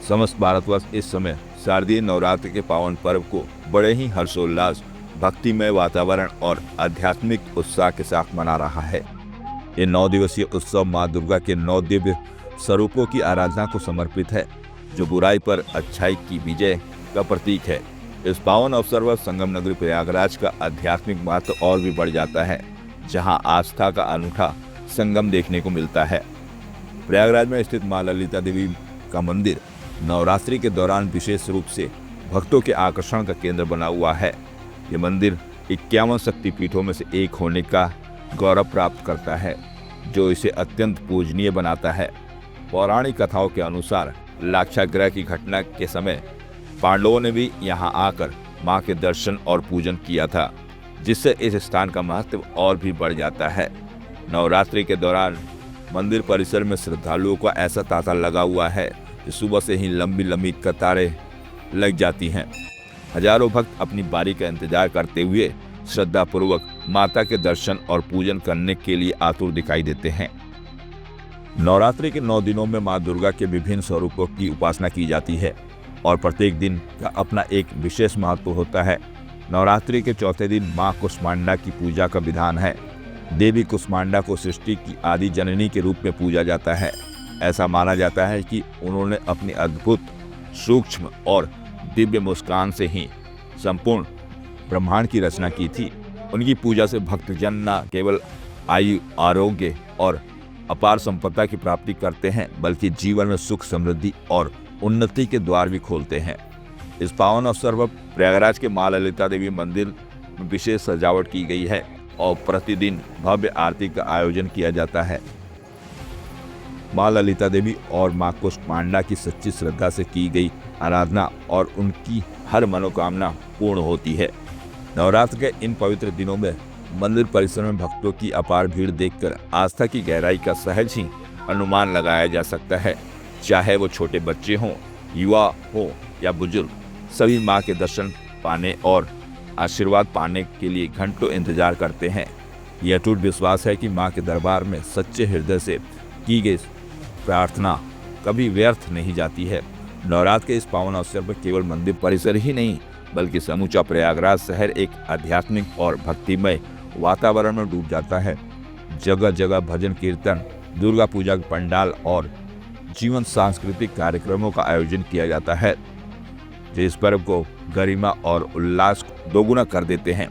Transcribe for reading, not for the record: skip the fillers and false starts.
समस्त भारतवर्ष इस समय शारदीय नवरात्र के पावन पर्व को बड़े ही हर्षोल्लास, भक्तिमय वातावरण और आध्यात्मिक उत्साह के साथ मना रहा है। ये 9 दिवसीय उत्सव माँ दुर्गा के 9 दिव्य स्वरूपों की आराधना को समर्पित है, जो बुराई पर अच्छाई की विजय का प्रतीक है। इस पावन अवसर पर संगम नगरी प्रयागराज का आध्यात्मिक महत्व और भी बढ़ जाता है, जहां आस्था का अनूठा संगम देखने को मिलता है। प्रयागराज में स्थित मां ललिता देवी का मंदिर नवरात्रि के दौरान विशेष रूप से भक्तों के आकर्षण का केंद्र बना हुआ है। ये मंदिर 51 शक्तिपीठों में से एक होने का गौरव प्राप्त करता है, जो इसे अत्यंत पूजनीय बनाता है। पौराणिक कथाओं के अनुसार लाक्षागृह की घटना के समय पांडवों ने भी यहाँ आकर मां के दर्शन और पूजन किया था, जिससे इस स्थान का महत्व और भी बढ़ जाता है। नवरात्रि के दौरान मंदिर परिसर में श्रद्धालुओं का ऐसा तांता लगा हुआ है कि सुबह से ही लंबी लंबी कतारें लग जाती हैं। हजारों भक्त अपनी बारी का इंतजार करते हुए श्रद्धापूर्वक माता के दर्शन और पूजन करने के लिए आतुर दिखाई देते हैं। नवरात्रि के 9 दिनों में मां दुर्गा के विभिन्न स्वरूपों की उपासना की जाती है और प्रत्येक दिन का अपना एक विशेष महत्व होता है। नवरात्रि के चौथे दिन मां कुष्मांडा की पूजा का विधान है। देवी कुष्मांडा को सृष्टि की आदि जननी के रूप में पूजा जाता है। ऐसा माना जाता है कि उन्होंने अपनी अद्भुत, सूक्ष्म और दिव्य मुस्कान से ही संपूर्ण ब्रह्मांड की रचना की थी। उनकी पूजा से भक्तजन न केवल आयु, आरोग्य और अपार संपदा की प्राप्ति करते हैं, बल्कि जीवन में सुख, समृद्धि और उन्नति के द्वार भी खोलते हैं। इस पावन अवसर पर प्रयागराज के मां ललिता देवी मंदिर में विशेष सजावट की गई है और प्रतिदिन भव्य आरती का आयोजन किया जाता है। मां ललिता देवी और मां कुष्मांडा की सच्ची श्रद्धा से की गई आराधना और उनकी हर मनोकामना पूर्ण होती है। नवरात्र के इन पवित्र दिनों में मंदिर परिसर में भक्तों की अपार भीड़ देखकर आस्था की गहराई का सहज ही अनुमान लगाया जा सकता है। चाहे वो छोटे बच्चे हों, युवा हो या बुजुर्ग, सभी मां के दर्शन पाने और आशीर्वाद पाने के लिए घंटों इंतजार करते हैं। यह अटूट विश्वास है कि मां के दरबार में सच्चे हृदय से की गई प्रार्थना कभी व्यर्थ नहीं जाती है। नवरात्र के इस पावन अवसर पर केवल मंदिर परिसर ही नहीं, बल्कि समूचा प्रयागराज शहर एक आध्यात्मिक और भक्तिमय वातावरण में डूब जाता है। जगह जगह भजन कीर्तन, दुर्गा पूजा पंडाल और जीवन सांस्कृतिक कार्यक्रमों का आयोजन किया जाता है, जो इस पर्व को गरिमा और उल्लास दोगुना कर देते हैं।